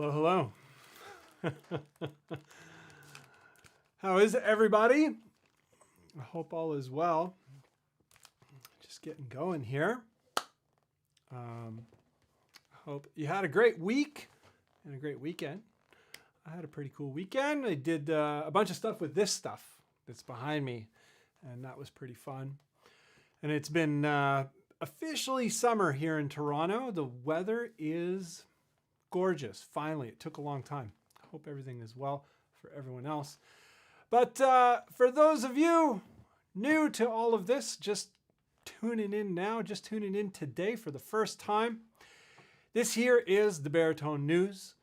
Hello, hello. How is everybody? I hope all is well. Just getting going here. Hope you had a great week and a great weekend. I had a pretty cool weekend. I did a bunch of stuff with this stuff that's behind me, and that was pretty fun. And it's been officially summer here in Toronto. The weather is gorgeous. Finally, it took a long time. I hope everything is well for everyone else. But for those of you new to all of this, just tuning in now, just tuning in today for the first time, this here is the Baritone News.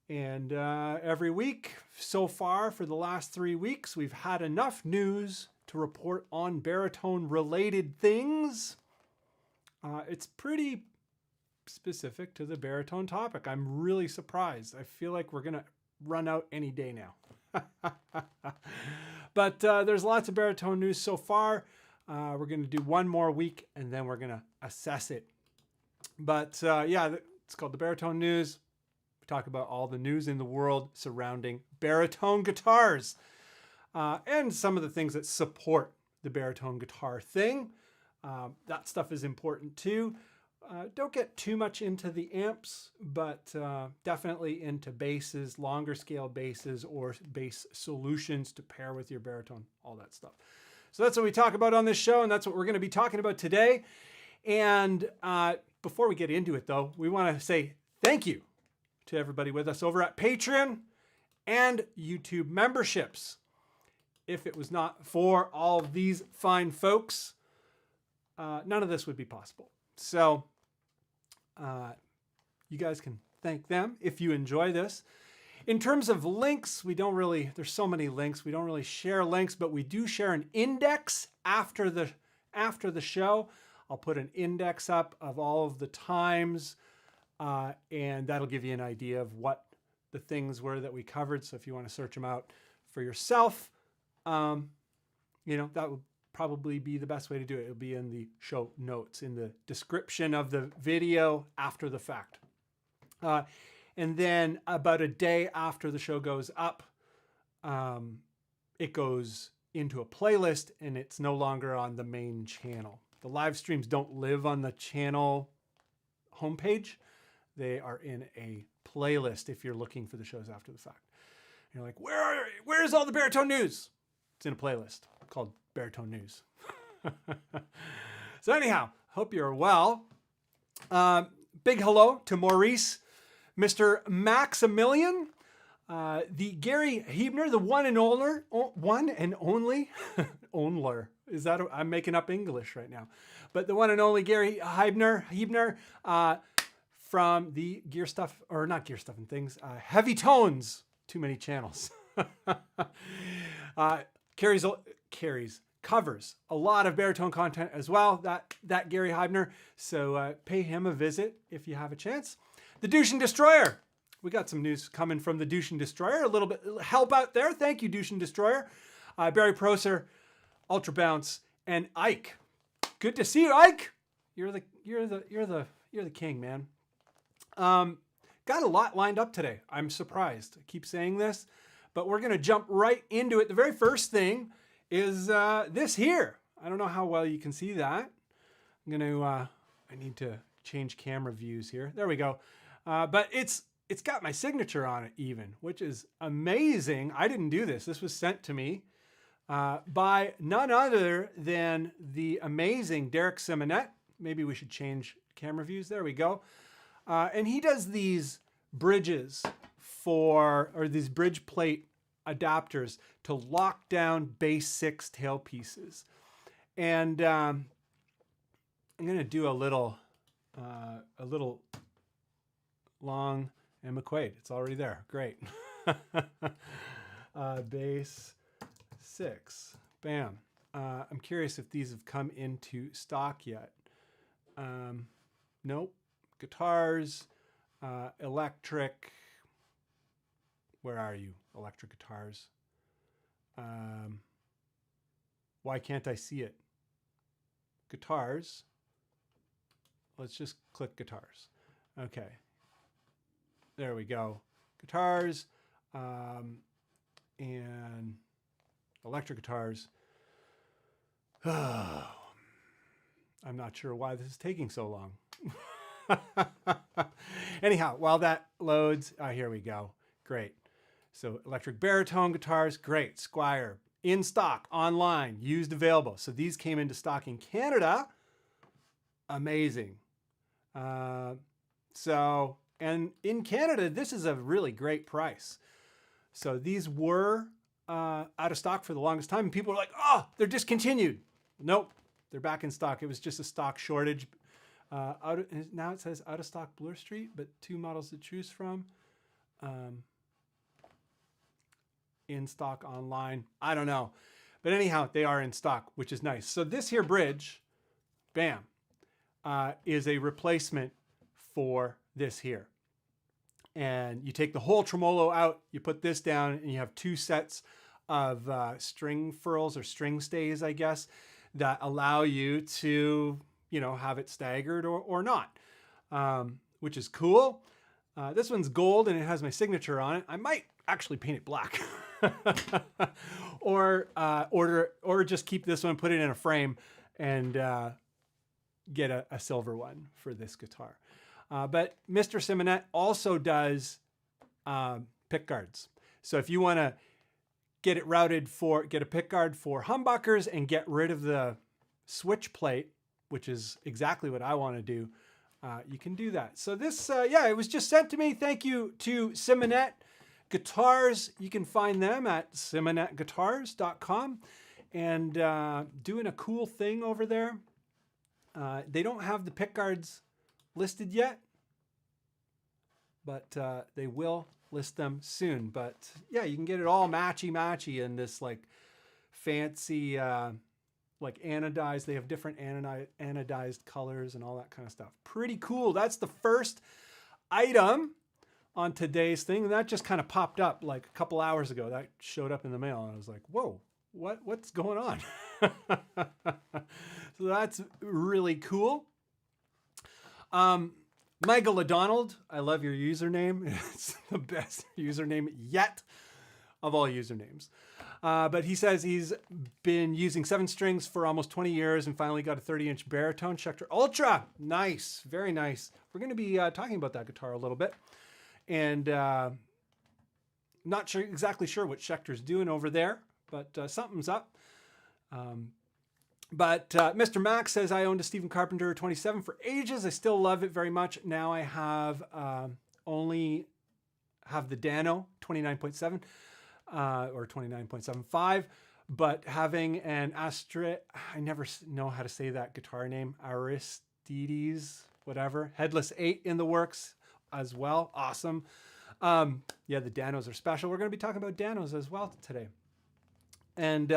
And every week so far for the last 3 weeks, we've had enough news to report on baritone related things. It's pretty specific to the baritone topic. I'm really surprised. I feel like we're gonna run out any day now. But there's lots of baritone news so far. We're gonna do one more week and then we're gonna assess it. But yeah, it's called the Baritone News. We talk about all the news in the world surrounding baritone guitars and some of the things that support the baritone guitar thing. That stuff is important too. Don't get too much into the amps, but definitely into basses, longer scale basses, or bass solutions to pair with your baritone, all that stuff. So that's what we talk about on this show, and that's what we're going to be talking about today. And before we get into it, though, we want to say thank you to everybody with us over at Patreon and YouTube memberships. If it was not for all of these fine folks, none of this would be possible. So you guys can thank them if you enjoy this. In terms of links, we don't really, there's so many links, we don't really share links, but we do share an index after the show. I'll put an index up of all of the times, and that'll give you an idea of what the things were that we covered. So if you want to search them out for yourself, you know, that would probably be the best way to do it. It'll be in the show notes, in the description of the video after the fact. And then about a day after the show goes up, it goes into a playlist and it's no longer on the main channel. The live streams don't live on the channel homepage. They are in a playlist if you're looking for the shows after the fact. You're like, where's all the baritone news? It's in a playlist called Baritone News. So anyhow, hope you're well. Big hello to Maurice, Mr. Maximilian, the Gary Hebner, the one and only, Onler. Is that, I'm making up English right now, but the one and only Gary Hebner, from the Gear Stuff, or not Gear Stuff and Things, Heavy Tones, too many channels. Covers a lot of baritone content as well, that Gary Hebner. So pay him a visit if you have a chance. The Douche and Destroyer. We got some news coming from the Douche and Destroyer. A little bit help out there. Thank you, Douche and Destroyer. Barry Proser, Ultra Bounce, and Ike. Good to see you, Ike. You're the king, man. Got a lot lined up today. I'm surprised. I keep saying this, but we're gonna jump right into it. The very first thing is this here. I don't know how well you can see that. I'm gonna, I need to change camera views here. There we go. But it's got my signature on it even, which is amazing. I didn't do this. This was sent to me by none other than the amazing Derek Simonet. Maybe we should change camera views. There we go. And he does these bridges or these bridge plate adapters to lock down bass 6 tailpieces. And I'm going to do a little long and McQuaid. It's already there. Great. Bass 6. Bam. I'm curious if these have come into stock yet. Nope. Guitars, electric. Where are you? Electric guitars. Why can't I see it? Guitars. Let's just click guitars. Okay. There we go. guitars and electric guitars. I'm not sure why this is taking so long. Anyhow, while that loads, here we go. Great. So electric baritone guitars, great. Squire, in stock, online, used, available. So these came into stock in Canada. Amazing. And in Canada, this is a really great price. So these were out of stock for the longest time. And people were like, oh, they're discontinued. Nope, they're back in stock. It was just a stock shortage. Now it says out of stock Bloor Street, but 2 models to choose from. In stock online. I don't know. But anyhow, they are in stock, which is nice. So this here bridge, bam, is a replacement for this here. And you take the whole tremolo out, you put this down, and you have 2 sets of string furls or string stays, I guess, that allow you to, you know, have it staggered or not, which is cool. This one's gold and it has my signature on it. I might actually paint it black. or just keep this one, put it in a frame, and get a silver one for this guitar. But Mr. Simonet also does pick guards. So if you want to get it routed get a pick guard for humbuckers and get rid of the switch plate, which is exactly what I want to do, you can do that. So this, yeah, it was just sent to me. Thank you to Simonet Guitars. You can find them at simonetguitars.com and doing a cool thing over there. They don't have the pick guards listed yet, but they will list them soon. But yeah, you can get it all matchy in this like fancy like anodized. They have different anodized colors and all that kind of stuff. Pretty cool. That's the first item on today's thing, and that just kind of popped up like a couple hours ago. That showed up in the mail, and I was like, whoa, what's going on? So that's really cool. Michael O'Donnell, I love your username. It's the best username yet of all usernames. But he says he's been using 7 strings for almost 20 years and finally got a 30-inch baritone Schecter Ultra. Nice, very nice. We're going to be talking about that guitar a little bit. And not exactly sure what Schecter's doing over there, but something's up. But Mr. Max says, I owned a Stephen Carpenter 27 for ages. I still love it very much. Now I have only have the Dano 29.7 or 29.75, but having an I never know how to say that guitar name, Aristides, whatever, Headless 8 in the works as well. Awesome. Yeah, the Danos are special. We're going to be talking about Danos as well today. And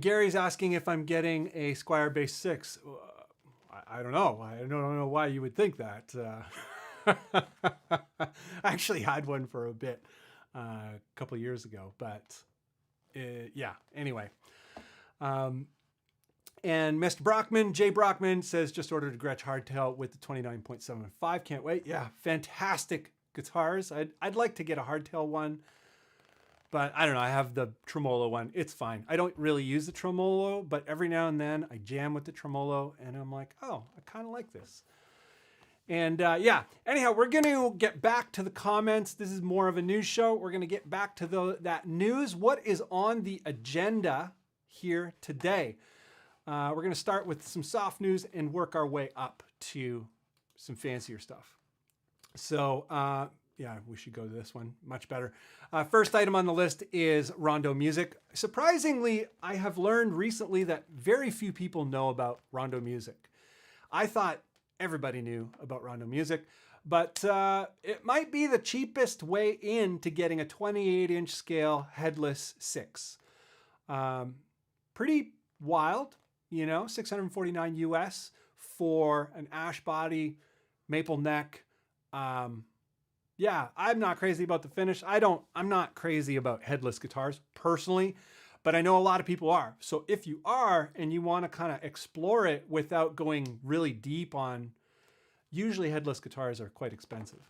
Gary's asking if I'm getting a Squire Bass 6. I don't know. I don't know why you would think that. I actually had one for a bit a couple years ago, but yeah, anyway. And Mr. Brockman, Jay Brockman, says just ordered a Gretsch hardtail with the 29.75. Can't wait. Yeah, fantastic guitars. I'd like to get a hardtail one, but I don't know. I have the tremolo one. It's fine. I don't really use the tremolo, but every now and then I jam with the tremolo and I'm like, oh, I kind of like this. And yeah, anyhow, we're going to get back to the comments. This is more of a news show. We're going to get back to that news. What is on the agenda here today? We're going to start with some soft news and work our way up to some fancier stuff. So yeah, we should go to this one. Much better. First item on the list is Rondo music. Surprisingly, I have learned recently that very few people know about Rondo music. I thought everybody knew about Rondo music, but it might be the cheapest way in to getting a 28-inch scale headless 6. Pretty wild, you know, $649 US for an ash body, maple neck. Yeah, I'm not crazy about the finish. I'm not crazy about headless guitars personally, but I know a lot of people are. So if you are and you want to kind of explore it without going really deep on, usually headless guitars are quite expensive.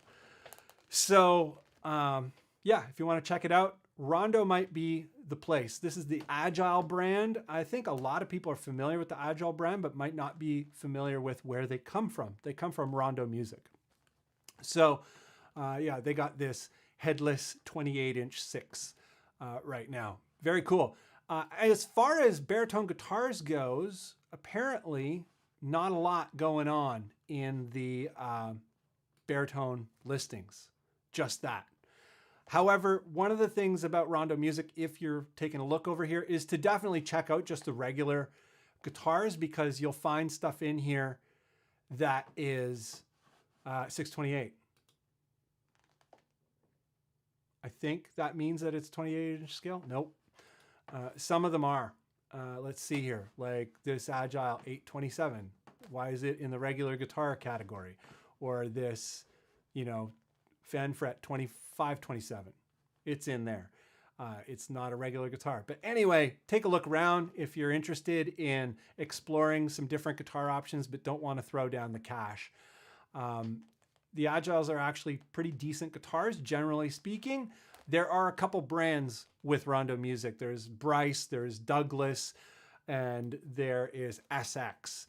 So yeah, if you want to check it out, Rondo might be the place. This is the Agile brand. I think a lot of people are familiar with the Agile brand, but might not be familiar with where they come from. They come from Rondo Music. So yeah, they got this headless 28-inch 6 right now. Very cool. As far as baritone guitars goes, apparently not a lot going on in the baritone listings. Just that. However, one of the things about Rondo Music, if you're taking a look over here, is to definitely check out just the regular guitars, because you'll find stuff in here that is 628. I think that means that it's 28-inch scale. Nope. Some of them are. Let's see here. Like this Agile 827. Why is it in the regular guitar category? Or this, you know, Fanfret 2527. It's in there. It's not a regular guitar. But anyway, take a look around if you're interested in exploring some different guitar options but don't want to throw down the cash. The Agiles are actually pretty decent guitars, generally speaking. There are a couple brands with Rondo Music. There's Bryce, there's Douglas, and there is SX.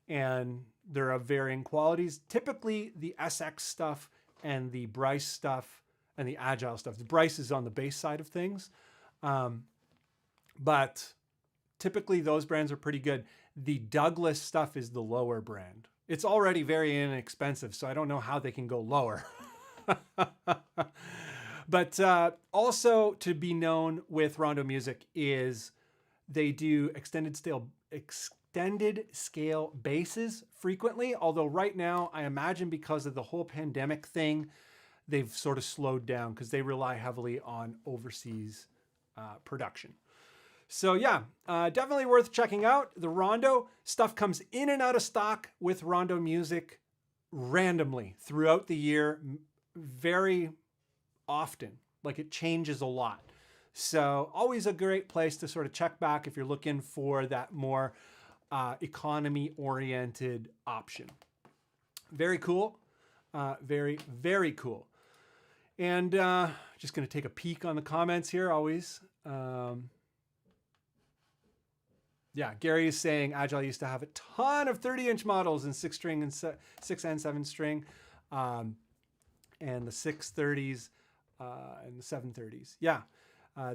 And they're of varying qualities. Typically, the SX stuff and the Bryce stuff and the Agile stuff. The Bryce is on the bass side of things. But typically, those brands are pretty good. The Douglas stuff is the lower brand. It's already very inexpensive, so I don't know how they can go lower. But also to be known with Rondo Music is they do extended scale basses frequently. Although right now, I imagine because of the whole pandemic thing, they've sort of slowed down because they rely heavily on overseas production. So yeah, definitely worth checking out. The Rondo stuff comes in and out of stock with Rondo Music randomly throughout the year, very often. Like it changes a lot. So always a great place to sort of check back if you're looking for that more economy-oriented option. Very cool. Very, very cool. And just going to take a peek on the comments here always. Yeah, Gary is saying Agile used to have a ton of 30-inch models in 6-string and 6 and 7-string, and the 630s and the 730s. Yeah,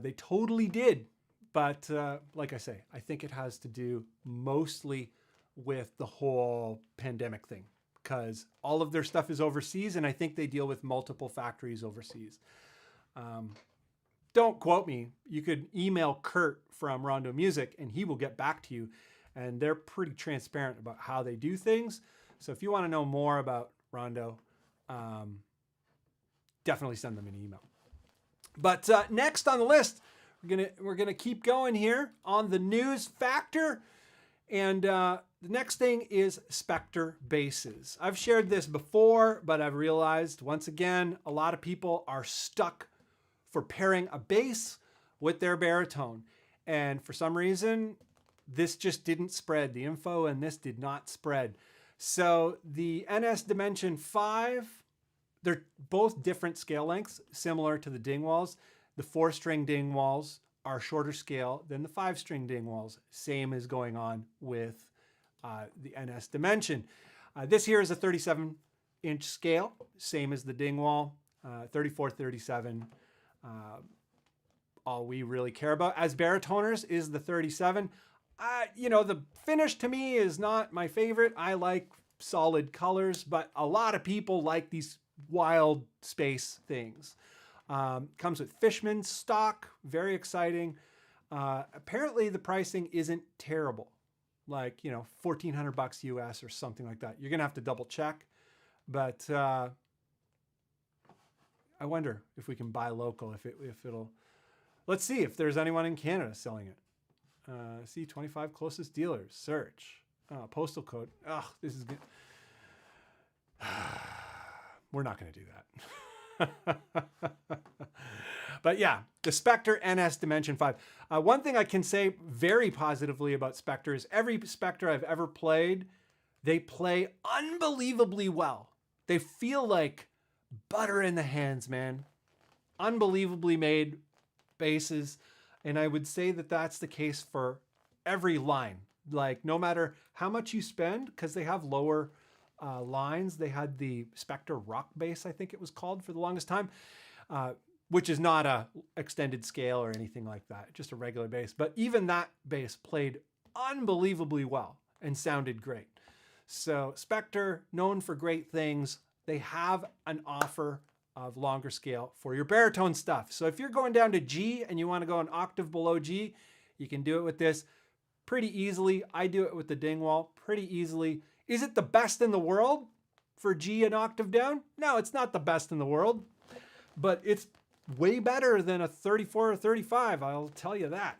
they totally did. But like I say, I think it has to do mostly with the whole pandemic thing, because all of their stuff is overseas, and I think they deal with multiple factories overseas. Don't quote me. You could email Kurt from Rondo Music and he will get back to you. And they're pretty transparent about how they do things. So if you want to know more about Rondo, definitely send them an email. But next on the list, we're gonna keep going here on the news factor. And the next thing is Spectre basses. I've shared this before, but I've realized once again, a lot of people are stuck for pairing a bass with their baritone. And for some reason, this just didn't spread. The info and this did not spread. So the NS Dimension 5, they're both different scale lengths, similar to the Dingwalls. The 4-string Dingwalls are shorter scale than the 5-string Dingwalls. Same is going on with the NS Dimension. This here is a 37-inch scale, same as the Dingwall, 34-37. All we really care about as baritoners is the 37. You know, the finish to me is not my favorite. I like solid colors, but a lot of people like these wild space things. Comes with Fishman stock, very exciting. Apparently the pricing isn't terrible, like, you know, $1,400 US or something like that. You're gonna have to double check, but I wonder if we can buy local, if it'll. Let's see if there's anyone in Canada selling it. See 25 closest dealers. Search. Postal code. Ugh, this is good. We're not going to do that. But yeah, the Spector NS Dimension 5. One thing I can say very positively about Spector is every Spector I've ever played, they play unbelievably well. They feel like butter in the hands, man. Unbelievably made basses. And I would say that that's the case for every line. Like no matter how much you spend, because they have lower lines. They had the Spectra rock bass, I think it was called for the longest time, which is not a extended scale or anything like that, just a regular bass. But even that bass played unbelievably well and sounded great. So Spectra, known for great things, they have an offer of longer scale for your baritone stuff. So if you're going down to G and you want to go an octave below G, you can do it with this pretty easily. I do it with the Dingwall pretty easily. Is it the best in the world for G an octave down? No, it's not the best in the world, but it's way better than a 34 or 35. I'll tell you that.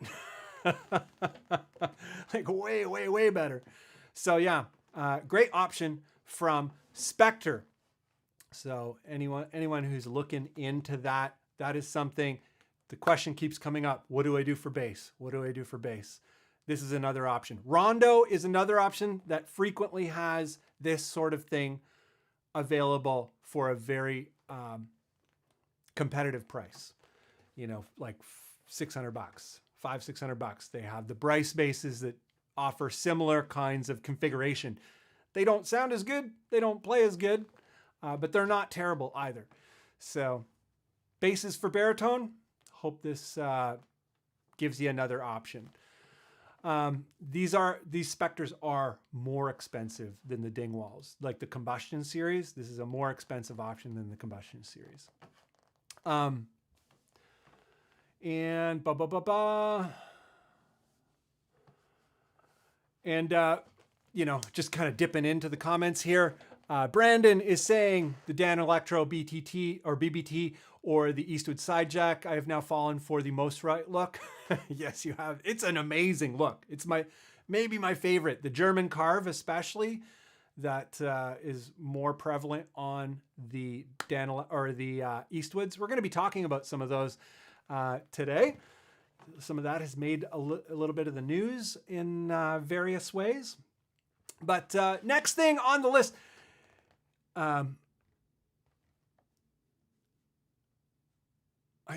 Like way, way, way better. So yeah, great option from Spectra. So anyone who's looking into that, that is something. The question keeps coming up. What do I do for bass? What do I do for bass? This is another option. Rondo is another option that frequently has this sort of thing available for a very competitive price. You know, like $600, $500-600. They have the Bryce basses that offer similar kinds of configuration. They don't sound as good. They don't play as good, but they're not terrible either. So basses for baritone. Hope this gives you another option. These Spectras are more expensive than the Dingwalls. Like the Combustion series, this is a more expensive option than the Combustion series. And you know, just kind of dipping into the comments here. Brandon is saying the Danelectro BTT or BBT or the Eastwood side jack. I have now fallen for the most right look. Yes, you have. It's an amazing look. It's maybe my favorite. The German carve, especially, that is more prevalent on the Eastwoods. We're going to be talking about some of those today. Some of that has made a little bit of the news in various ways. But next thing on the list. I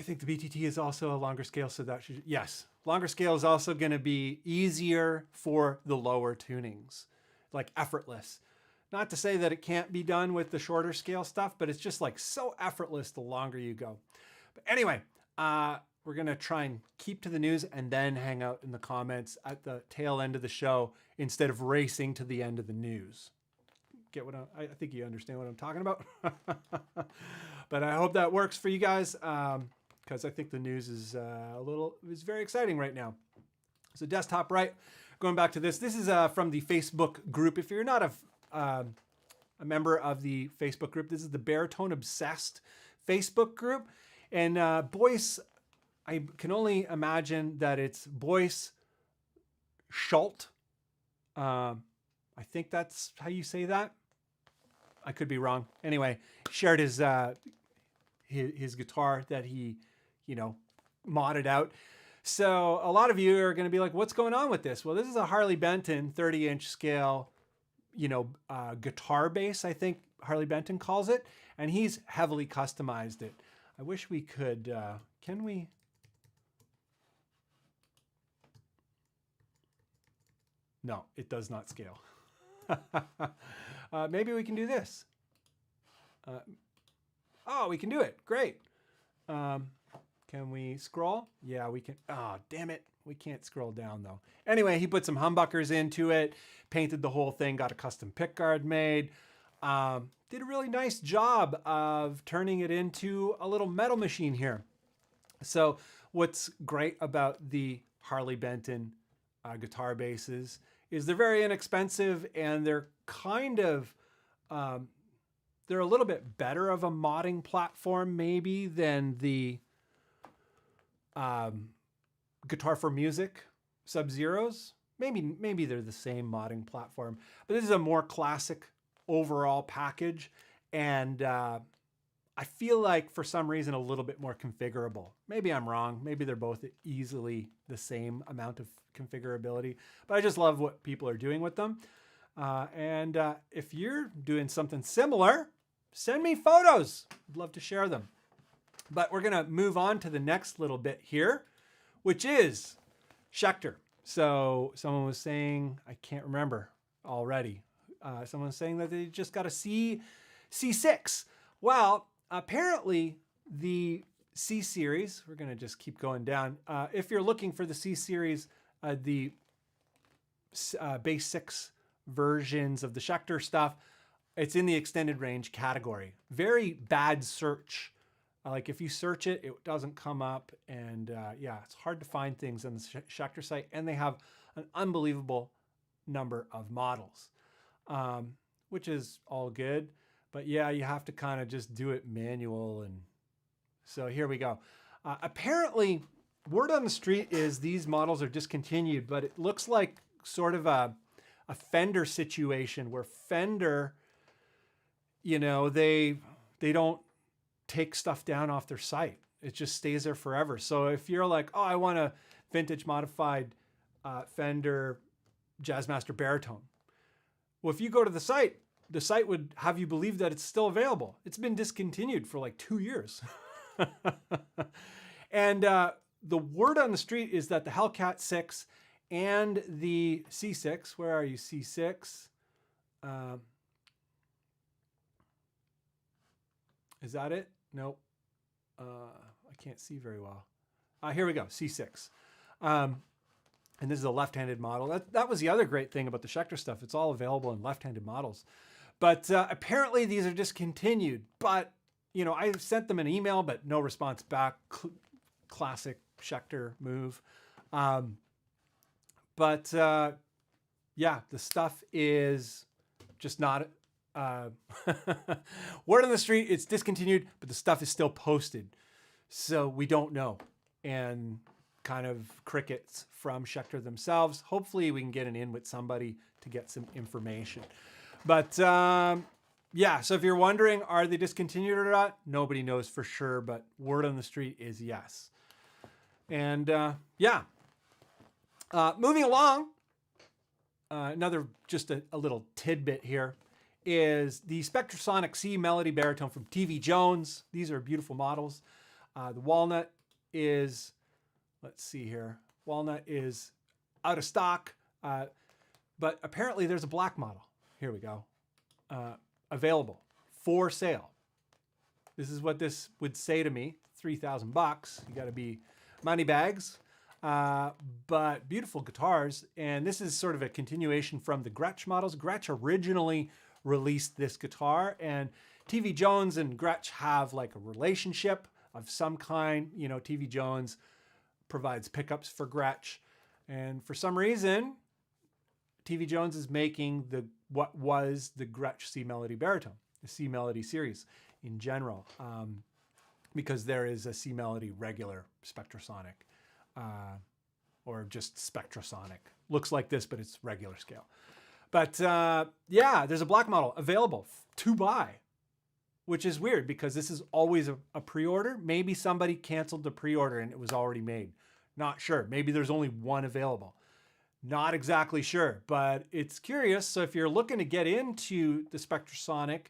think the BTT is also a longer scale, so that should, yes. Longer scale is also going to be easier for the lower tunings, like effortless. Not to say that it can't be done with the shorter scale stuff, but it's just like so effortless the longer you go. But anyway, we're going to try and keep to the news and then hang out in the comments at the tail end of the show instead of racing to the end of the news. Get what I think you understand what I'm talking about. But I hope that works for you guys, because I think the news is very exciting right now. So desktop right, going back to this. This is from the Facebook group. If you're not a member of the Facebook group, this is the Baritone Obsessed Facebook group. And Boyce, I can only imagine that it's Boyce Schult. I think that's how you say that. I could be wrong. Anyway, shared his guitar that he, you know, modded out. So a lot of you are going to be like, what's going on with this? Well, this is a Harley Benton 30-inch scale, you know, guitar bass, I think Harley Benton calls it. And he's heavily customized it. I wish we could, can we? No, it does not scale. Maybe we can do this. Oh, we can do it. Great. Can we scroll? Yeah, we can. Oh, damn it. We can't scroll down though. Anyway, he put some humbuckers into it, painted the whole thing, got a custom pickguard made. Did a really nice job of turning it into a little metal machine here. So what's great about the Harley Benton guitar basses is they're very inexpensive, and they're kind of, they're a little bit better of a modding platform maybe than the Guitar for Music Sub-Zeros. Maybe they're the same modding platform, but this is a more classic overall package, and I feel like for some reason a little bit more configurable. Maybe I'm wrong. Maybe they're both easily the same amount of configurability, but I just love what people are doing with them. And if you're doing something similar, send me photos. I'd love to share them. But we're going to move on to the next little bit here, which is Schecter. So someone was saying, I can't remember already. Someone was saying that they just got a C6. Well, apparently the C series, we're going to just keep going down. If you're looking for the C series, the Bass 6 versions of the Schecter stuff, it's in the extended range category. Very bad search. Like if you search it, it doesn't come up. And yeah, it's hard to find things on the Schecter site. And they have an unbelievable number of models, which is all good. But yeah, you have to kind of just do it manual. And so here we go. Apparently, word on the street is these models are discontinued, but it looks like sort of a Fender situation where Fender, you know, they don't take stuff down off their site. It just stays there forever. So if you're like, oh, I want a vintage modified Fender Jazzmaster Baritone. Well, if you go to the site would have you believe that it's still available. It's been discontinued for like 2 years. And the word on the street is that the Hellcat 6 and the C6, where are you, C6? Is that it? Nope. I can't see very well. Here we go, C6. And this is a left-handed model. That was the other great thing about the Schecter stuff. It's all available in left-handed models. But apparently these are discontinued. But, you know, I sent them an email, but no response back. Classic Schecter move. But yeah, the stuff is just not... word on the street, it's discontinued, but the stuff is still posted. So we don't know. And kind of crickets from Schecter themselves. Hopefully we can get an in with somebody to get some information. But yeah, so if you're wondering, are they discontinued or not? Nobody knows for sure, but word on the street is yes. And yeah, moving along, another just a little tidbit here is the Spectrasonic C Melody Baritone from TV Jones. These are beautiful models. The walnut is, let's see here, walnut is out of stock, but apparently there's a black model. Here we go. Available for sale. This is what this would say to me. $3,000. You got to be money bags, but beautiful guitars. And this is sort of a continuation from the Gretsch models. Gretsch originally released this guitar, and TV Jones and Gretsch have like a relationship of some kind. You know, TV Jones provides pickups for Gretsch, and for some reason, TV Jones is making what was the Gretsch C Melody Baritone, the C Melody series in general, because there is a C Melody regular Spectrasonic, or just Spectrasonic. Looks like this, but it's regular scale. But yeah, there's a black model available to buy, which is weird because this is always a pre-order. Maybe somebody canceled the pre-order and it was already made. Not sure. Maybe there's only one available. Not exactly sure, but it's curious. So if you're looking to get into the Spectrasonic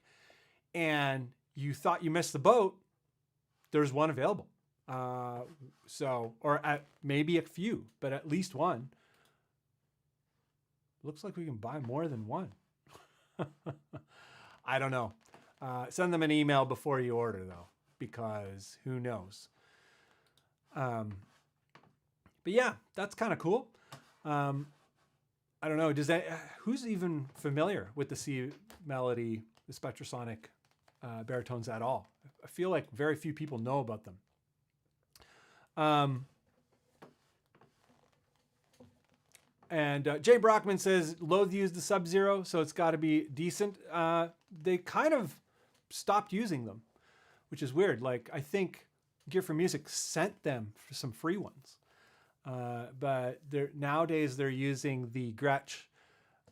and you thought you missed the boat, there's one available. Or maybe a few, but at least one. Looks like we can buy more than one. I don't know. Send them an email before you order, though, because who knows. But yeah, that's kind of cool. I don't know. Who's even familiar with the C Melody, the Spectrasonic baritones at all? I feel like very few people know about them. And Jay Brockman says, loathe use the Sub-Zero, so it's got to be decent. They kind of stopped using them, which is weird. Like, I think Gear for Music sent them for some free ones. But nowadays they're using the Gretsch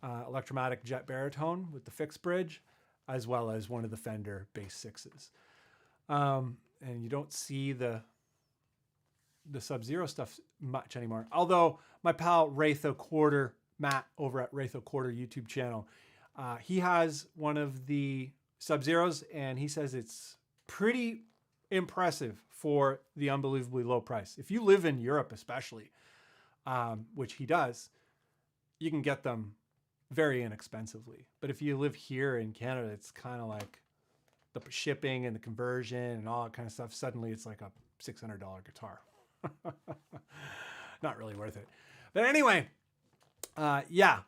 Electromatic Jet Baritone with the fixed bridge, as well as one of the Fender Bass 6s. And you don't see the Sub-Zero stuff much anymore. Although my pal Wraitho Quarter, Matt over at Wraitho Quarter YouTube channel, he has one of the Sub-Zeros, and he says it's pretty impressive for the unbelievably low price. If you live in Europe especially, which he does, you can get them very inexpensively. But if you live here in Canada, it's kind of like the shipping and the conversion and all that kind of stuff. Suddenly it's like a $600 guitar. Not really worth it. But anyway, yeah,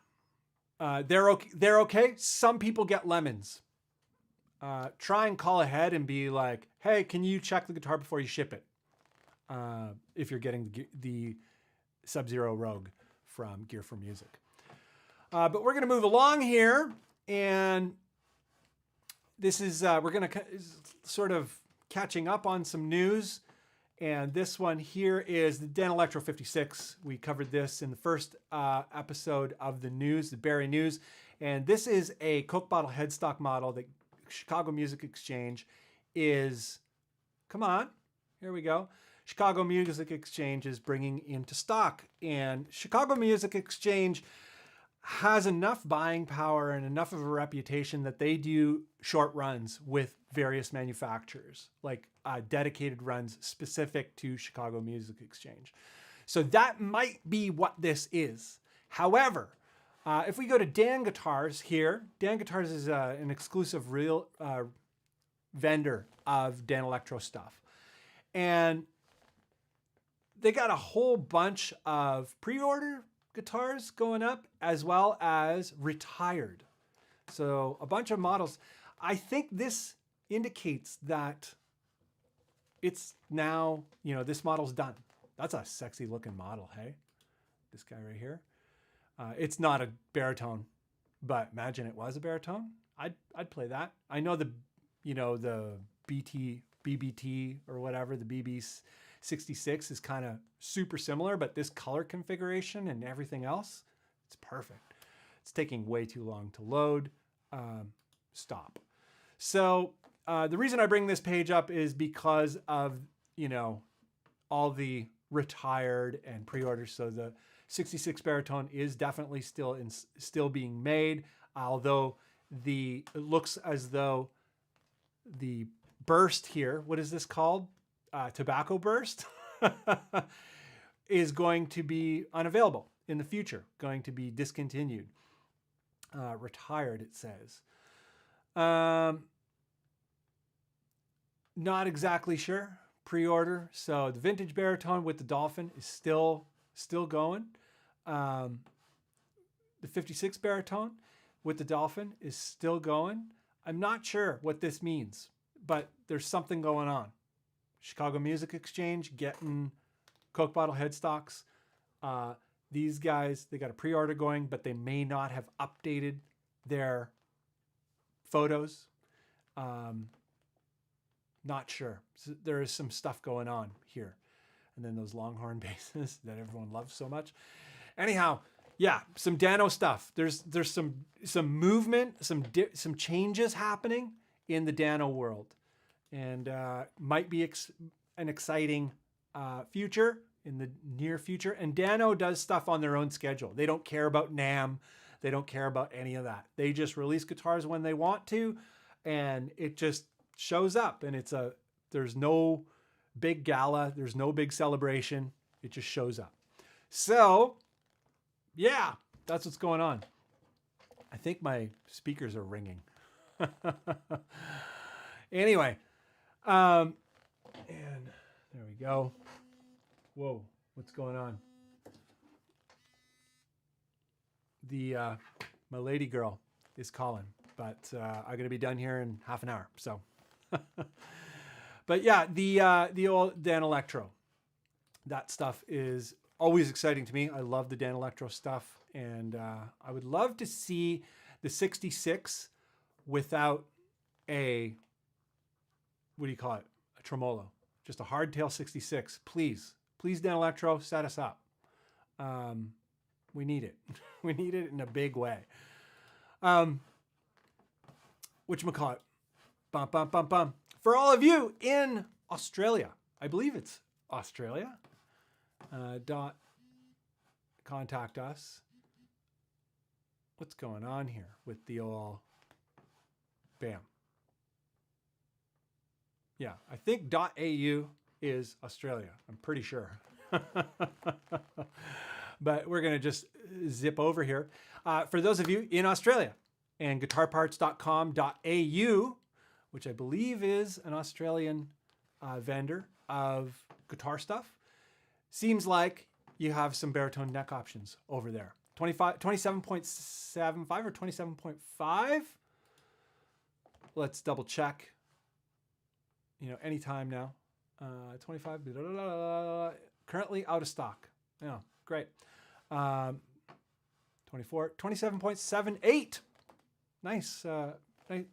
they're okay. They're okay. Some people get lemons. Try and call ahead and be like, hey, can you check the guitar before you ship it? If you're getting the Sub-Zero Rogue from Gear for Music. But we're going to move along here, and this is, we're going to sort of catching up on some news. And this one here is the Danelectro 56. We covered this in the first episode of the news, the Barry News. And this is a Coke bottle headstock model that Chicago Music Exchange is, come on, here we go. Chicago Music Exchange is bringing into stock. And Chicago Music Exchange has enough buying power and enough of a reputation that they do short runs with various manufacturers, like dedicated runs specific to Chicago Music Exchange. So that might be what this is. However, if we go to Dan Guitars here, Dan Guitars is an exclusive real vendor of Danelectro stuff. And they got a whole bunch of pre-order guitars going up as well as retired. So a bunch of models. I think this indicates that it's now, you know, this model's done. That's a sexy looking model, hey? This guy right here. It's not a baritone, but imagine it was a baritone. I'd play that. I know the, you know, the BBT or whatever, the BB66 is kind of super similar, but this color configuration and everything else, it's perfect. It's taking way too long to load. Stop. So the reason I bring this page up is because of, you know, all the retired and pre-orders. So the 66 baritone is definitely still being made, although it looks as though the burst here, what is this called? Tobacco burst is going to be unavailable in the future, going to be discontinued. Retired, it says. Not exactly sure. Pre-order. So the vintage baritone with the dolphin is still going. The 56 baritone with the dolphin is still going. I'm not sure what this means, but there's something going on. Chicago Music Exchange getting Coke bottle headstocks. These guys, they got a pre-order going, but they may not have updated their photos. Not sure. So there is some stuff going on here. And then those Longhorn basses that everyone loves so much. Anyhow, yeah, some Dano stuff. There's some movement, some changes happening in the Dano world. And might be an exciting future in the near future. And Dano does stuff on their own schedule. They don't care about NAMM. They don't care about any of that. They just release guitars when they want to, and it just shows up. And there's no big gala. There's no big celebration. It just shows up. So, yeah, that's what's going on. I think my speakers are ringing. Anyway. And there we go. Whoa, what's going on? My lady girl is calling, but I'm gonna be done here in half an hour. So, but yeah, the old Danelectro, that stuff is always exciting to me. I love the Danelectro stuff, and I would love to see the 66 without a, what do you call it? A tremolo. Just a hardtail 66. Please, Danelectro, set us up. We need it. We need it in a big way. Whatchamacallit? Bum, bum, bum, bum. For all of you in Australia, I believe it's Australia, contact us. What's going on here with the old, bam. Yeah, I think .au is Australia. I'm pretty sure. But we're going to just zip over here. For those of you in Australia, and guitarparts.com.au, which I believe is an Australian vendor of guitar stuff, seems like you have some baritone neck options over there. 27.75 or 27.5. Let's double check. You know, anytime now. 25, currently out of stock. Yeah, great. 24, 27.78. Nice,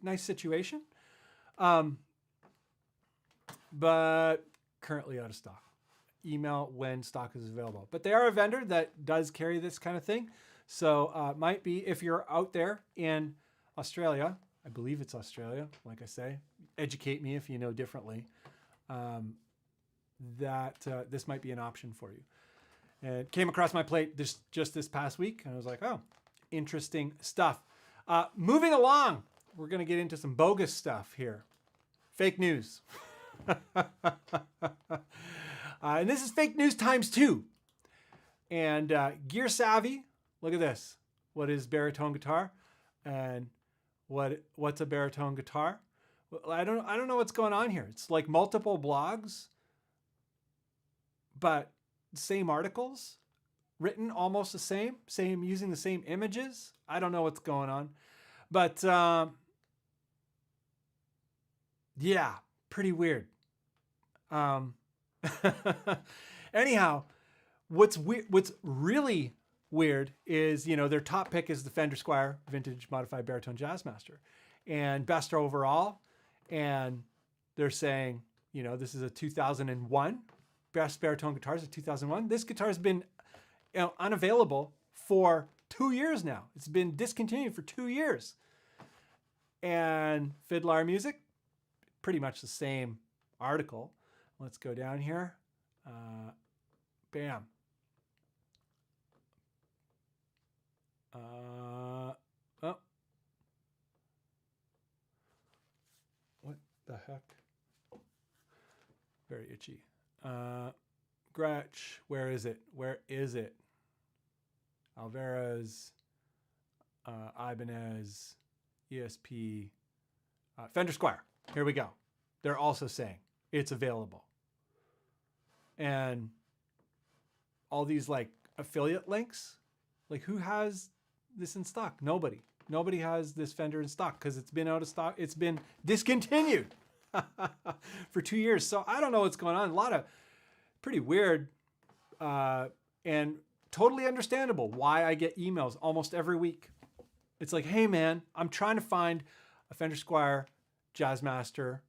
nice situation. But currently out of stock. Email when stock is available. But they are a vendor that does carry this kind of thing. So might be, if you're out there in Australia, I believe it's Australia, like I say, educate me if you know differently, that this might be an option for you. And it came across my plate just this past week, and I was like, oh, interesting stuff. Moving along, we're going to get into some bogus stuff here. Fake news. And this is fake news times 2. And Gear Savvy, look at this. What is baritone guitar? And what's a baritone guitar? Well, I don't know what's going on here. It's like multiple blogs, but same articles, written almost the same using the same images. I don't know what's going on, but yeah, pretty weird. Anyhow, what's really weird is, you know, their top pick is the Fender Squier Vintage Modified Baritone Jazzmaster, and best overall. And they're saying, you know, this is a 2001 best baritone guitars of 2001. This guitar has been, you know, unavailable for 2 years now. It's been discontinued for 2 years. And Fiddler Music, pretty much the same article. Let's go down here. Bam. Oh. What the heck? Very itchy. Gretsch, where is it? Where is it? Alvarez, Ibanez, ESP, Fender Squier. Here we go. They're also saying it's available. And all these like affiliate links, like who has this in stock? Nobody. Nobody has this Fender in stock because it's been out of stock. It's been discontinued for 2 years. So I don't know what's going on. A lot of pretty weird and totally understandable why I get emails almost every week. It's like, hey man, I'm trying to find a Fender Squier Jazzmaster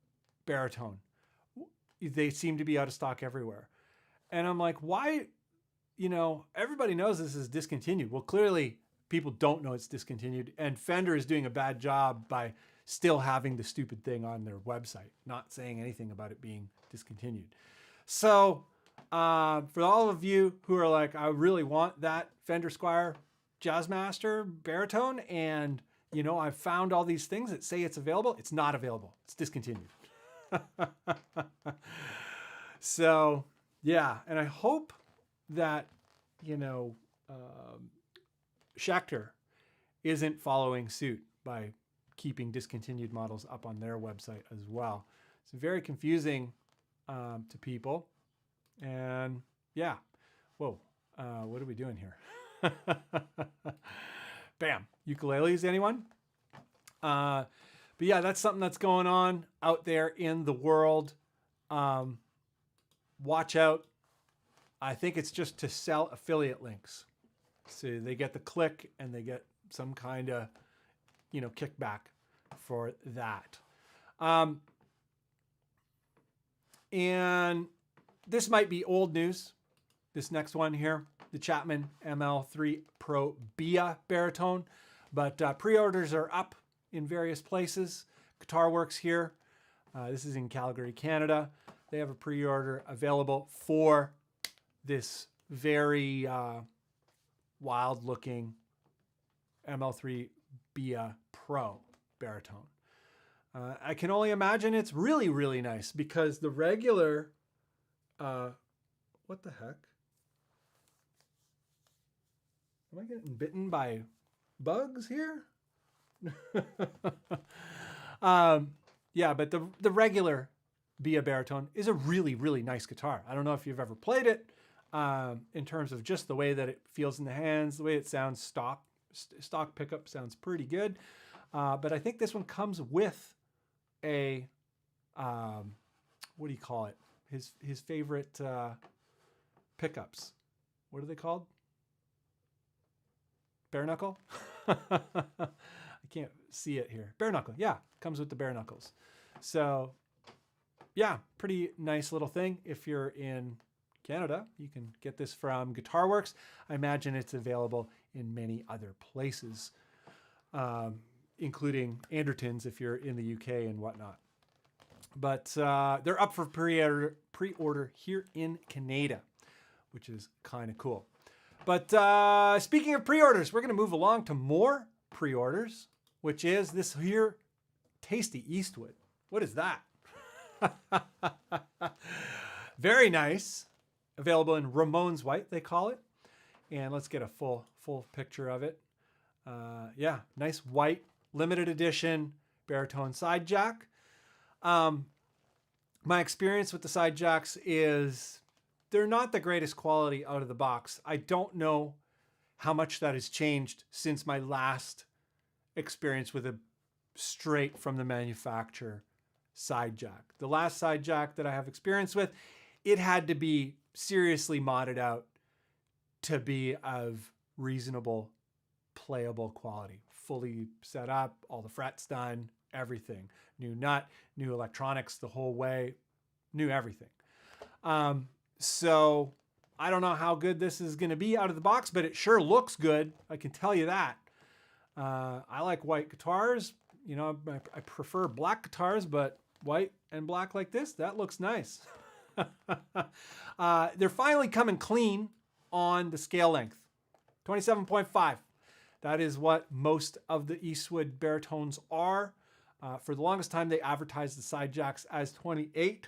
baritone. They seem to be out of stock everywhere. And I'm like, why? You know, everybody knows this is discontinued. Well, clearly people don't know it's discontinued, and Fender is doing a bad job by still having the stupid thing on their website, not saying anything about it being discontinued. So for all of you who are like, I really want that Fender Squier Jazzmaster baritone, and you know, I've found all these things that say it's available. It's not available. It's discontinued. So yeah, and I hope that, you know, Schecter isn't following suit by keeping discontinued models up on their website as well. It's very confusing to people. And yeah, whoa, what are we doing here? Bam, ukuleles, anyone? But yeah, that's something that's going on out there in the world. Watch out. I think it's just to sell affiliate links. So they get the click and they get some kind of, you know, kickback for that. And this might be old news. This next one here, the Chapman ML3 Pro Bea baritone, but pre-orders are up in various places. Guitar Works here. This is in Calgary, Canada. They have a pre-order available for this very wild-looking ML3 Bea Pro baritone. I can only imagine it's really, really nice because the regular, what the heck? Am I getting bitten by bugs here? Yeah, but the regular Bea Baritone is a really, really nice guitar. I don't know if you've ever played it in terms of just the way that it feels in the hands, the way it sounds stock pickup sounds pretty good. But I think this one comes with a, what do you call it? His favorite pickups. What are they called? Bare knuckle? I can't see it here. Bare knuckle, yeah, comes with the bare knuckles. So yeah, pretty nice little thing. If you're in Canada, you can get this from Guitar Works. I imagine it's available in many other places, including Anderton's if you're in the UK and whatnot. But they're up for pre-order here in Canada, which is kind of cool. But speaking of pre-orders, we're going to move along to more pre-orders, which is this here tasty Eastwood. What is that? Very nice. Available in Ramones white, they call it. And let's get a full picture of it. Yeah, nice white, limited edition baritone side jack. My experience with the side jacks is they're not the greatest quality out of the box. I don't know how much that has changed since my last experience with a straight from the manufacturer side jack. The last side jack that I have experience with, it had to be seriously modded out to be of reasonable playable quality. Fully set up, all the frets done, everything. New nut, new electronics the whole way, new everything. So I don't know how good this is going to be out of the box, but it sure looks good. I can tell you that. I like white guitars. You know, I prefer black guitars, but white and black like this, that looks nice. They're finally coming clean on the scale length. 27.5. That is what most of the Eastwood baritones are. For the longest time, they advertised the side jacks as 28,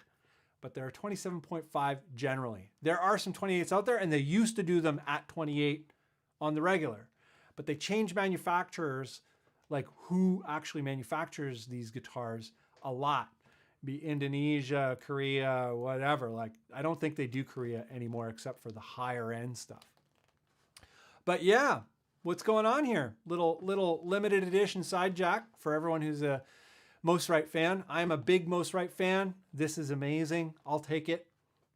but they're 27.5 generally. There are some 28s out there, and they used to do them at 28 on the regular. But they changed manufacturers, like who actually manufactures these guitars, a lot. Be Indonesia, Korea, whatever. Like, I don't think they do Korea anymore except for the higher end stuff. But yeah, what's going on here? Little limited edition side jack for everyone who's a Most Right fan. I'm a big Most Right fan. This is amazing. I'll take it.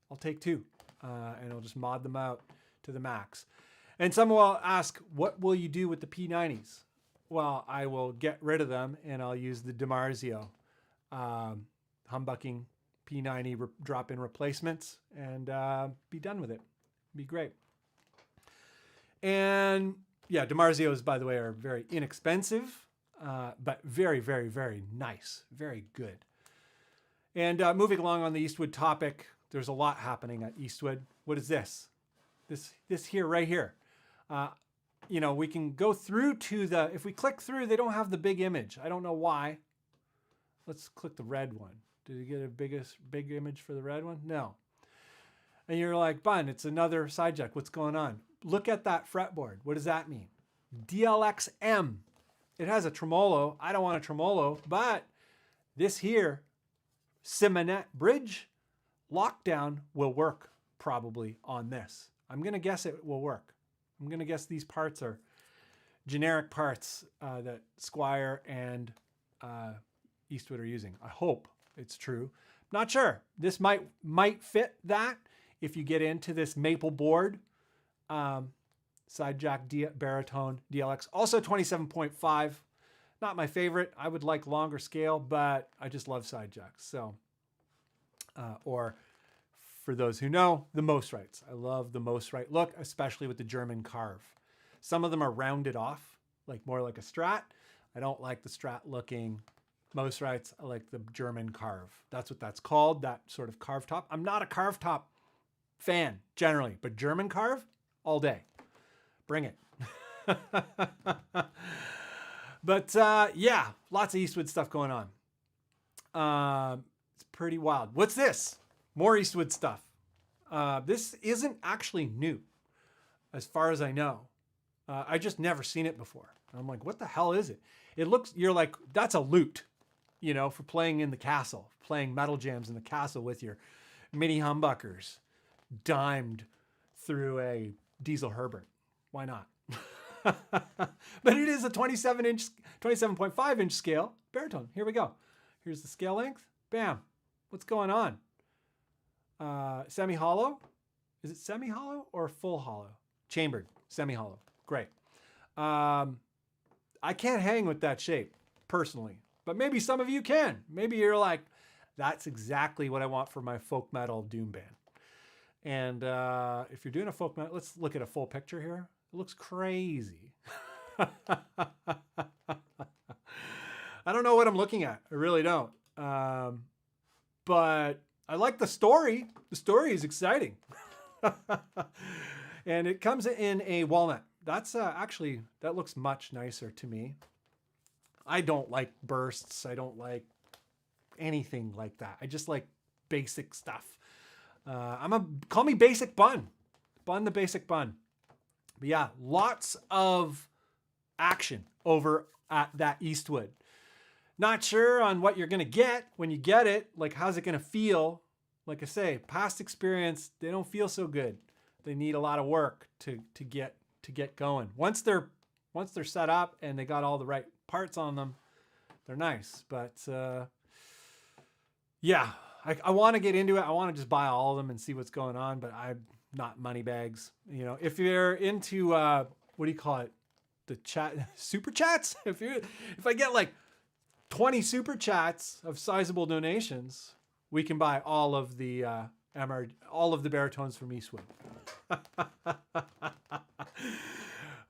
I'll take two. And I'll just mod them out to the max. And someone will ask, what will you do with the P90s? Well, I will get rid of them and I'll use the DiMarzio humbucking P90 drop-in replacements and be done with it. Be great. And yeah, DiMarzios, by the way, are very inexpensive, but very, very, very nice. Very good. And moving along on the Eastwood topic, there's a lot happening at Eastwood. What is this? This here, right here. You know, we can go through to the, if we click through, they don't have the big image. I don't know why. Let's click the red one. Did you get a big image for the red one? No. And you're like, Bunn, it's another side jack. What's going on? Look at that fretboard. What does that mean? DLXM. It has a tremolo. I don't want a tremolo, but this here, Simonet bridge lockdown will work probably on this. I'm going to guess it will work. I'm going to guess these parts are generic parts that Squier and Eastwood are using. I hope it's true. Not sure. This might fit that if you get into this maple board. Side jack baritone DLX. Also 27.5. Not my favorite. I would like longer scale, but I just love side jacks. So, or for those who know, the Most Rights. I love the Most Right look, especially with the German carve. Some of them are rounded off, like more like a Strat. I don't like the Strat looking Most Rights. I like the German carve. That's what that's called, that sort of carve top. I'm not a carve top fan generally, but German carve all day. Bring it. But yeah, lots of Eastwood stuff going on. It's pretty wild. What's this? More Eastwood stuff. This isn't actually new, as far as I know. I just never seen it before. I'm like, what the hell is it? It looks, you're like, that's a lute, you know, for playing in the castle, playing metal jams in the castle with your mini humbuckers dimed through a Diesel Herbert. Why not? But it is a 27.5 inch scale baritone. Here we go. Here's the scale length. Bam. What's going on? Semi-hollow. Is it semi-hollow or full hollow? Chambered. Semi-hollow. Great. I can't hang with that shape personally, but maybe some of you can. Maybe you're like, that's exactly what I want for my folk metal doom band. And if you're doing a folk metal, let's look at a full picture here. It looks crazy. I don't know what I'm looking at. I really don't. But I like the story. The story is exciting. And it comes in a walnut. That's actually, that looks much nicer to me. I don't like bursts. I don't like anything like that. I just like basic stuff. Call me basic Bunn. Bunn the basic Bunn. But yeah, lots of action over at that Eastwood. Not sure on what you're going to get when you get it. Like, how's it going to feel? Like I say, past experience, they don't feel so good. They need a lot of work to get going. Once they're set up and they got all the right parts on them, they're nice. But yeah, I want to get into it. I want to just buy all of them and see what's going on, but I'm not money bags. You know, if you're into what do you call it? The chat super chats? If I get like 20 super chats of sizable donations, we can buy all of the all of the baritones from Eastwood.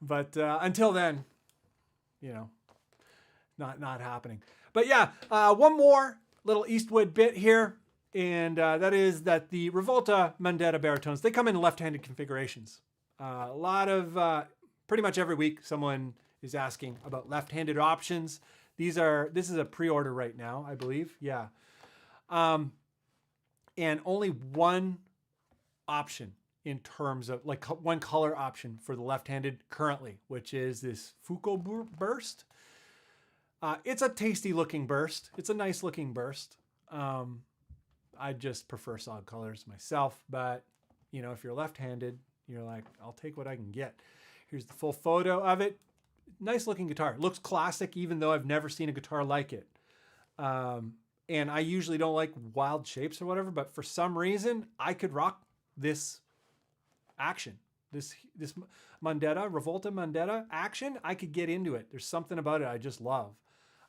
But until then, you know, not happening. But yeah, one more little Eastwood bit here, and that is that the Rivolda Mondata baritones, they come in left-handed configurations. A lot of pretty much every week, someone is asking about left-handed options. This is a pre-order right now, I believe. Yeah. And only one option in terms of, like, one color option for the left-handed currently, which is this Foucault burst. It's a tasty looking burst. It's a nice looking burst. I just prefer solid colors myself, but you know, if you're left-handed, you're like, I'll take what I can get. Here's the full photo of it. Nice looking guitar. It looks classic, even though I've never seen a guitar like it. And I usually don't like wild shapes or whatever, but for some reason, I could rock this action. This Mondata, Rivolda Mondata action, I could get into it. There's something about it I just love.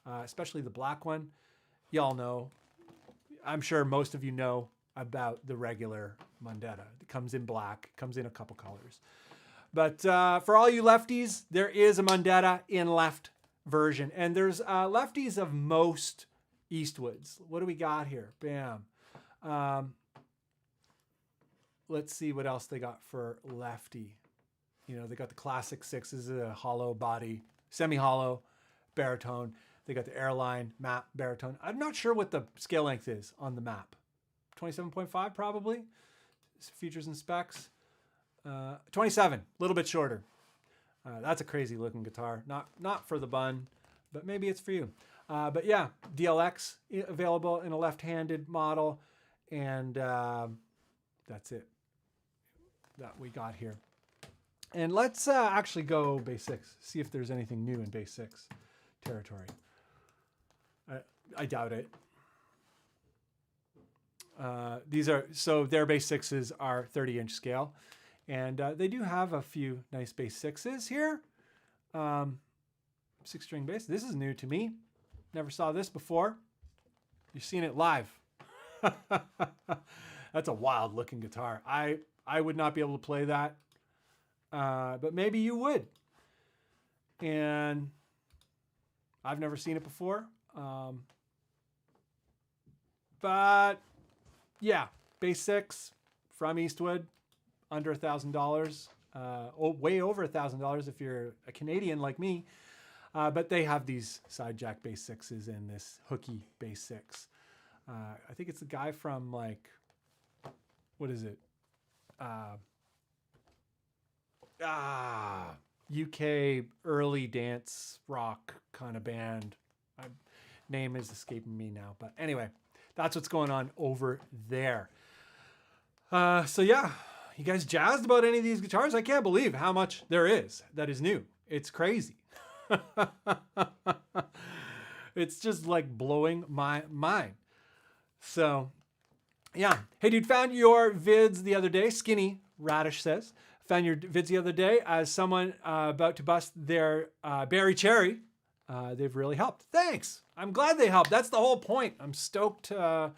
Especially the black one. Y'all know. I'm sure most of you know about the regular Mondata. It comes in black, comes in a couple colors. But for all you lefties, there is a Mondata in left version. And there's lefties of most Eastwoods. What do we got here? Bam. Let's see what else they got for lefty. You know, they got the classic sixes, a hollow body, semi-hollow baritone. They got the airline map baritone. I'm not sure what the scale length is on the map. 27.5 probably. Features and specs. 27, a little bit shorter. That's a crazy looking guitar. Not for the Bunn, but maybe it's for you. But yeah, DLX available in a left-handed model, and that's it that we got here. And let's actually go bass 6, see if there's anything new in bass 6 territory. I doubt it. Their bass 6s are 30-inch scale, and they do have a few nice bass 6s here. 6-string bass. This is new to me. Never saw this before. You've seen it live. That's a wild looking guitar. I would not be able to play that, but maybe you would. And I've never seen it before. But yeah, bass 6 from Eastwood, under $1,000. Way over $1,000 if you're a Canadian like me. But they have these side jack bass 6s and this hooky bass 6. I think it's the guy from like, what is it? UK early dance rock kind of band. Name is escaping me now. But anyway, that's what's going on over there. So yeah, you guys jazzed about any of these guitars? I can't believe how much there is that is new. It's crazy. It's just like blowing my mind. So yeah. Hey dude, found your vids the other day. Skinny Radish says, found your vids the other day as someone about to bust their berry cherry. They've really helped. Thanks. I'm glad they helped. That's the whole point. I'm stoked. I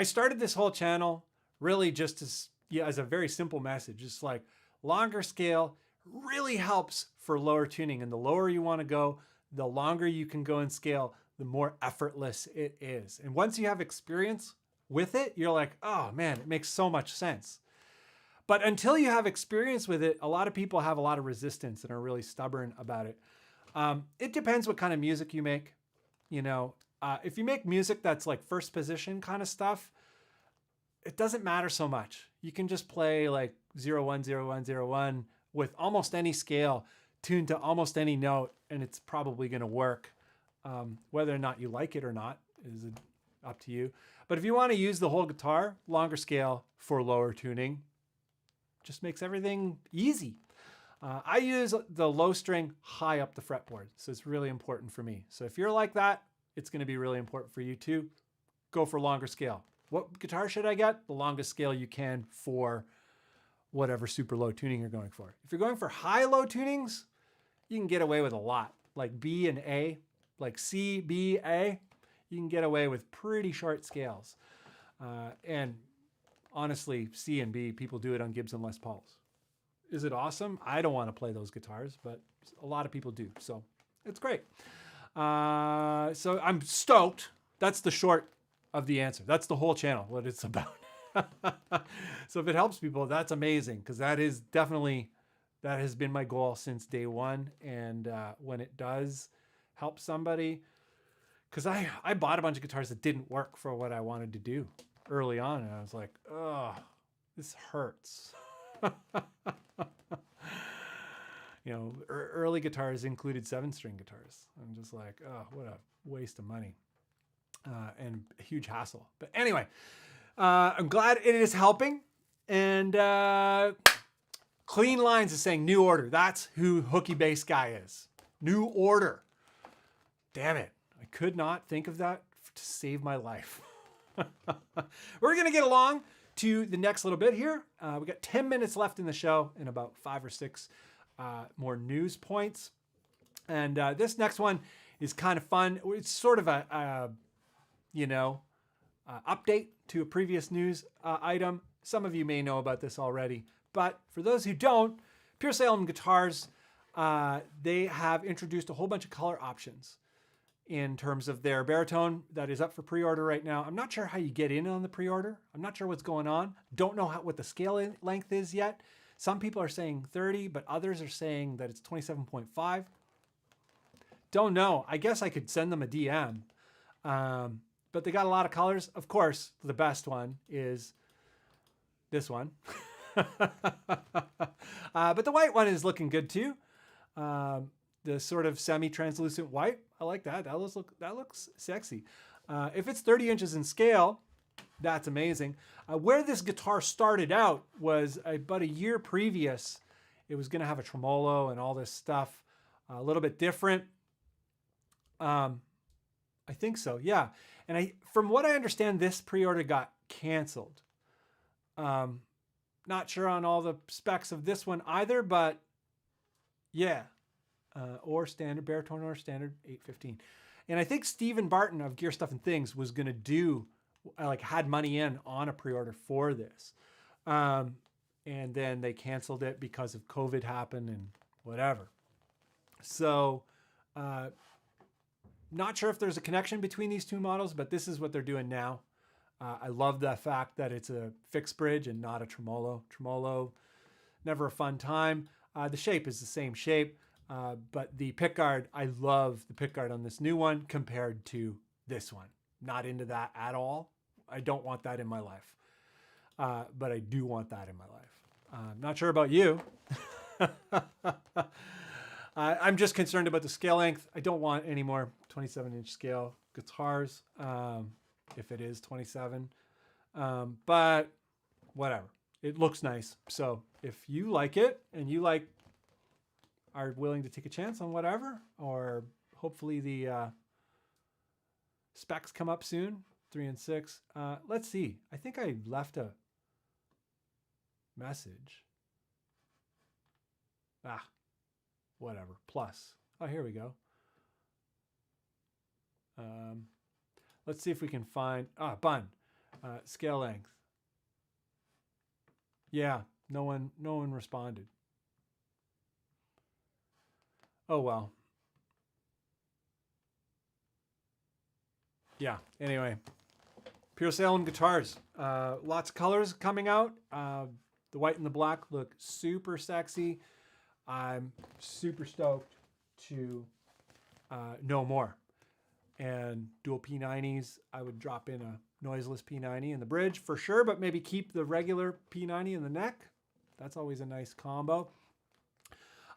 started this whole channel really just as a very simple message. Just like longer scale really helps for lower tuning. And the lower you want to go, the longer you can go in scale, the more effortless it is. And once you have experience with it, you're like, oh man, it makes so much sense. But until you have experience with it, a lot of people have a lot of resistance and are really stubborn about it. It depends what kind of music you make. You know, if you make music that's like first position kind of stuff, it doesn't matter so much. You can just play like 0, 1, 0, 1, 0, 1 with almost any scale, tuned to almost any note, and it's probably going to work. Whether or not you like it or not is up to you. But if you want to use the whole guitar, longer scale for lower tuning, just makes everything easy. I use the low string high up the fretboard, so it's really important for me. So if you're like that, it's going to be really important for you too. Go for longer scale. What guitar should I get? The longest scale you can for whatever super low tuning you're going for. If you're going for high low tunings, you can get away with a lot, like B and A, like C, B, A. You can get away with pretty short scales. And honestly, C and B, people do it on Gibson Les Pauls. Is it awesome? I don't want to play those guitars, but a lot of people do. So it's great. So I'm stoked. That's the short of the answer. That's the whole channel, what it's about. So if it helps people, that's amazing, because that is definitely, that has been my goal since day one. And when it does help somebody, because I bought a bunch of guitars that didn't work for what I wanted to do early on. And I was like, oh, this hurts. You know, early guitars included 7-string guitars. I'm just like, oh, what a waste of money and a huge hassle. But anyway, I'm glad it is helping. And Clean Lines is saying new order. That's who Hooky Bass Guy is. New order. Damn it. I could not think of that to save my life. We're going to get along to the next little bit here. We got 10 minutes left in the show and about 5 or 6 more news points. And this next one is kind of fun. It's sort of a update to a previous news item. Some of you may know about this already, but for those who don't, PureSalem guitars, they have introduced a whole bunch of color options in terms of their baritone that is up for pre-order right now. I'm not sure how you get in on the pre-order. I'm not sure what's going on. Don't know what the scale length is yet. Some people are saying 30, but others are saying that it's 27.5. Don't know. I guess I could send them a DM. But they got a lot of colors. Of course, the best one is this one. But the white one is looking good too. The sort of semi-translucent white. I like that. That looks sexy. If it's 30 inches in scale, that's amazing. Where this guitar started out was about a year previous. It was going to have a tremolo and all this stuff. A little bit different. I think so, yeah. And from what I understand, this pre-order got canceled. Not sure on all the specs of this one either, but yeah. Or standard baritone or standard 815. And I think Stephen Barton of Gear Stuff and Things was going to do, had money in on a pre-order for this. And then they canceled it because of COVID happened and whatever. So, not sure if there's a connection between these two models, but this is what they're doing now. I love the fact that it's a fixed bridge and not a tremolo. Tremolo, never a fun time. The shape is the same shape. But the pickguard, I love the pickguard on this new one compared to this one. not into that at all. I don't want that in my life. But I do want that in my life. I'm not sure about you. I'm just concerned about the scale length. I don't want any more 27-inch scale guitars, if it is 27. But whatever. It looks nice. So if you like it and you are willing to take a chance on whatever, or hopefully the specs come up soon, 3 and 6. Let's see. I think I left a message. Whatever. Plus. Oh, here we go. Let's see if we can find Bunn. Scale length. Yeah, no one responded. Oh well. Yeah, anyway. PureSalem guitars. Lots of colors coming out. The white and the black look super sexy. I'm super stoked to know more. And dual P90s, I would drop in a noiseless P90 in the bridge for sure, but maybe keep the regular P90 in the neck. That's always a nice combo.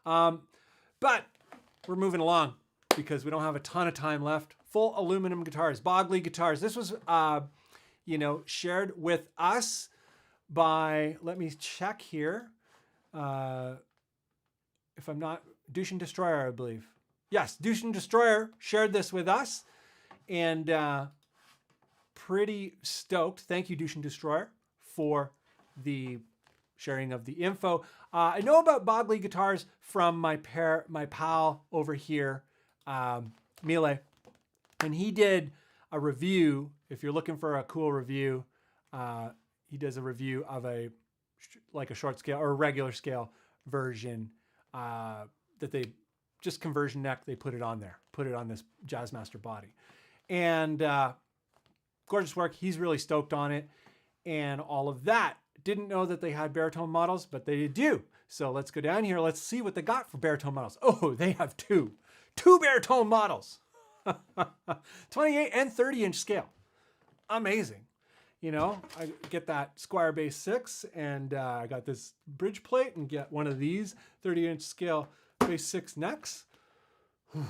But we're moving along because we don't have a ton of time left. Full aluminum guitars, Baguley guitars. This was, shared with us by, let me check here. If I'm not, Douche and Destroyer, I believe. Yes, Douche and Destroyer shared this with us, and pretty stoked. Thank you, Douche and Destroyer, for the sharing of the info. I know about Baguley guitars from my pal over here, Mile, and he did a review. If you're looking for a cool review, he does a review of a short scale or a regular scale version that they just conversion neck. They put it on there, put it on this Jazzmaster body, and gorgeous work. He's really stoked on it and all of that. Didn't know that they had baritone models, but they do. So let's go down here. Let's see what they got for baritone models. Oh, they have two baritone models, 28 and 30-inch scale. Amazing. You know, I get that Squire Bass 6, and I got this bridge plate, and get one of these 30-inch scale Bass 6 necks. Whew.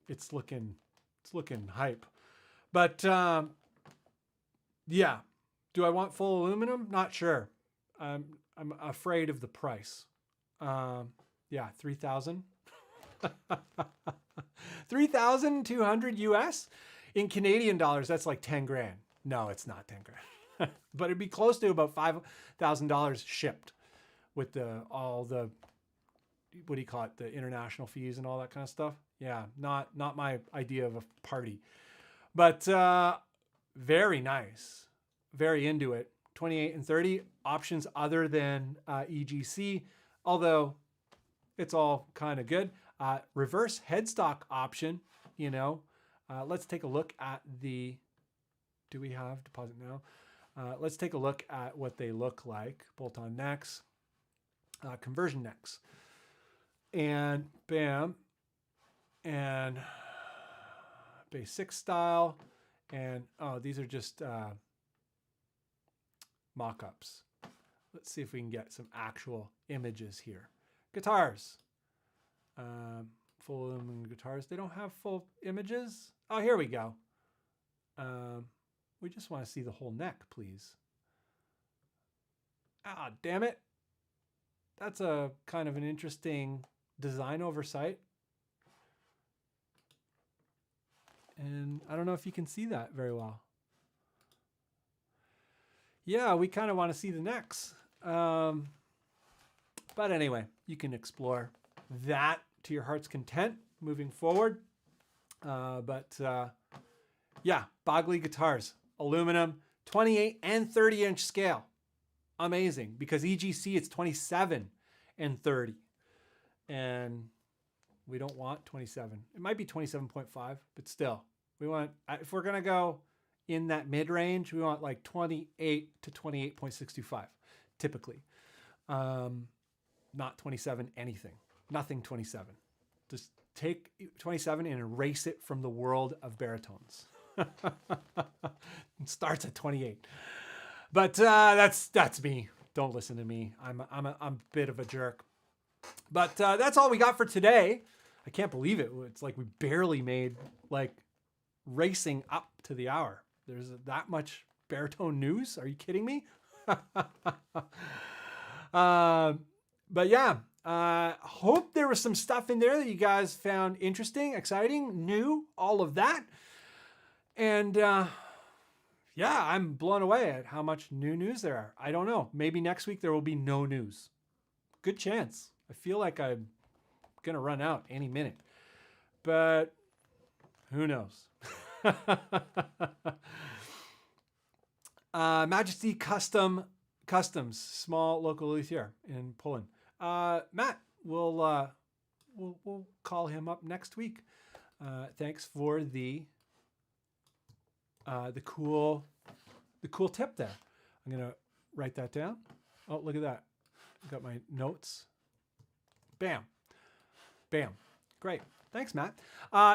It's looking hype. But yeah, do I want full aluminum? Not sure. I'm afraid of the price. Yeah, $3,000. $3,200 US in Canadian dollars. That's like 10 grand. No, it's not 10 grand, but it'd be close to about $5,000 shipped with all the, what do you call it? The international fees and all that kind of stuff. Yeah. Not my idea of a party, but, very nice, very into it. 28 and 30 options other than, EGC, although it's all kind of good. Reverse headstock option, you know, let's take a look at the, do we have deposit now? Let's take a look at what they look like. Bolt-on necks, conversion necks, and bam, and Bass 6 style, and oh, these are just mock-ups. Let's see if we can get some actual images here. Guitars, full aluminum guitars. They don't have full images. Oh, here we go. We just want to see the whole neck, please. Ah, damn it. That's a kind of an interesting design oversight. And I don't know if you can see that very well. Yeah, we kind of want to see the necks. But anyway, you can explore that to your heart's content moving forward. Yeah, Baguley guitars. Aluminum, 28 and 30-inch scale. Amazing, because EGC it's 27 and 30. And we don't want 27. It might be 27.5, but still. We want, if we're going to go in that mid-range, we want like 28 to 28.625, typically. Not 27 anything. Nothing 27. Just take 27 and erase it from the world of baritones. It starts at 28. But that's me. Don't listen to me. I'm a bit of a jerk. But that's all we got for today. I can't believe it. It's like we barely made like racing up to the hour. There's that much baritone news. Are you kidding me? But yeah, hope there was some stuff in there that you guys found interesting, exciting, new, all of that. And yeah, I'm blown away at how much new news there are. I don't know. Maybe next week there will be no news. Good chance. I feel like I'm going to run out any minute. But who knows? Majesty Customs, small local luthier in Poland. Matt, we'll call him up next week. Thanks for the cool tip there. I'm gonna write that down. Oh, look at that. I've got my notes. Bam. Bam. Great. Thanks, Matt.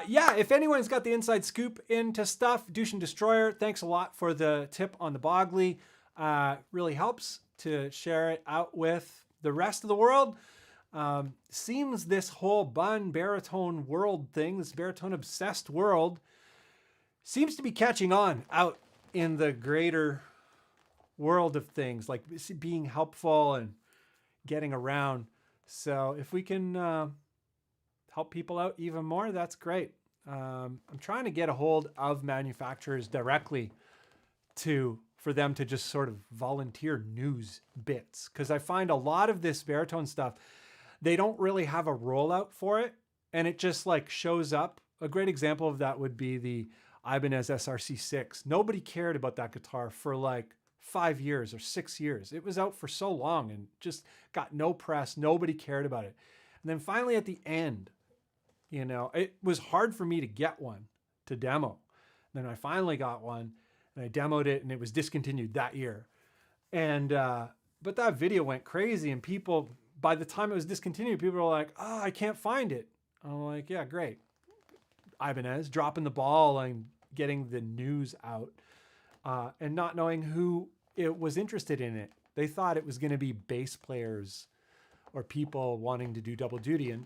Yeah, if anyone's got the inside scoop into stuff, Douche and Destroyer, thanks a lot for the tip on the Baguley. Really helps to share it out with the rest of the world. Seems this whole Bunn baritone world thing, this baritone obsessed world, seems to be catching on out in the greater world of things, like being helpful and getting around. So if we can help people out even more, that's great. I'm trying to get a hold of manufacturers directly for them to just sort of volunteer news bits, because I find a lot of this baritone stuff, they don't really have a rollout for it, and it just like shows up. A great example of that would be the Ibanez SRC6. Nobody cared about that guitar for like 5 years or 6 years. It was out for so long and just got no press. Nobody cared about it. And then finally at the end, you know, it was hard for me to get one to demo. And then I finally got one and I demoed it and it was discontinued that year. And, but that video went crazy and people, by the time it was discontinued, people were like, oh, I can't find it. I'm like, yeah, great. Ibanez dropping the ball and getting the news out and not knowing who it was interested in it. They thought it was going to be bass players or people wanting to do double duty. And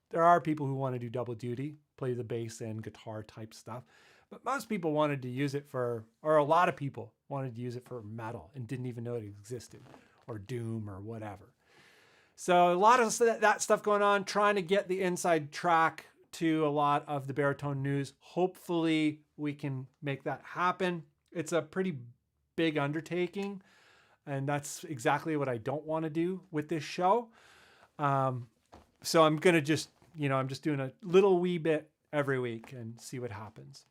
there are people who want to do double duty, play the bass and guitar type stuff. But most people wanted to use it for, or a lot of people wanted to use it for metal and didn't even know it existed, or doom or whatever. So a lot of that stuff going on, trying to get the inside track to a lot of the baritone news. Hopefully we can make that happen. It's a pretty big undertaking, and that's exactly what I don't want to do with this show. So I'm going to just, I'm just doing a little wee bit every week and see what happens.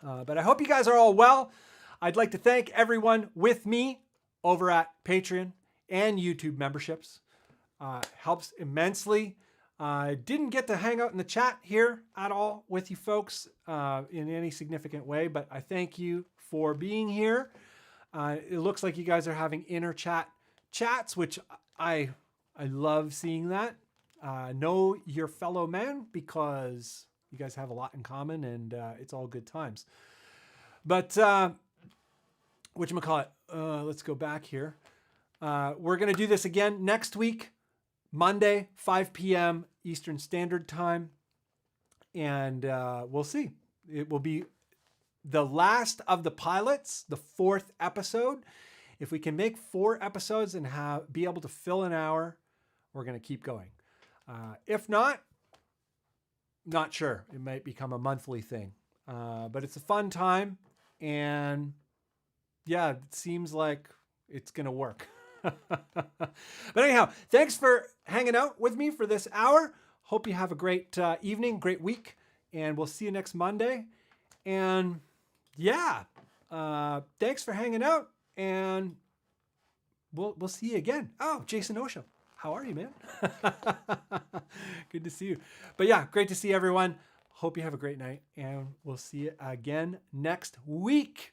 But I hope you guys are all well. I'd like to thank everyone with me over at Patreon and YouTube memberships. Helps immensely. I didn't get to hang out in the chat here at all with you folks in any significant way, but I thank you for being here. It looks like you guys are having inner chats, which I love seeing that. Know your fellow man, because you guys have a lot in common and it's all good times. But whatchamacallit, let's go back here. We're going to do this again next week, Monday, 5 p.m. Eastern Standard Time. And we'll see. It will be the last of the pilots, the 4th episode. If we can make 4 episodes and be able to fill an hour, we're going to keep going. If not sure. It might become a monthly thing. But it's a fun time. And yeah, it seems like it's going to work. But anyhow, thanks for hanging out with me for this hour. Hope you have a great evening, great week, and we'll see you next Monday. And yeah, thanks for hanging out, and we'll see you again. Oh, Jason Osho, how are you, man? Good to see you. But yeah, great to see everyone. Hope you have a great night, and we'll see you again next week.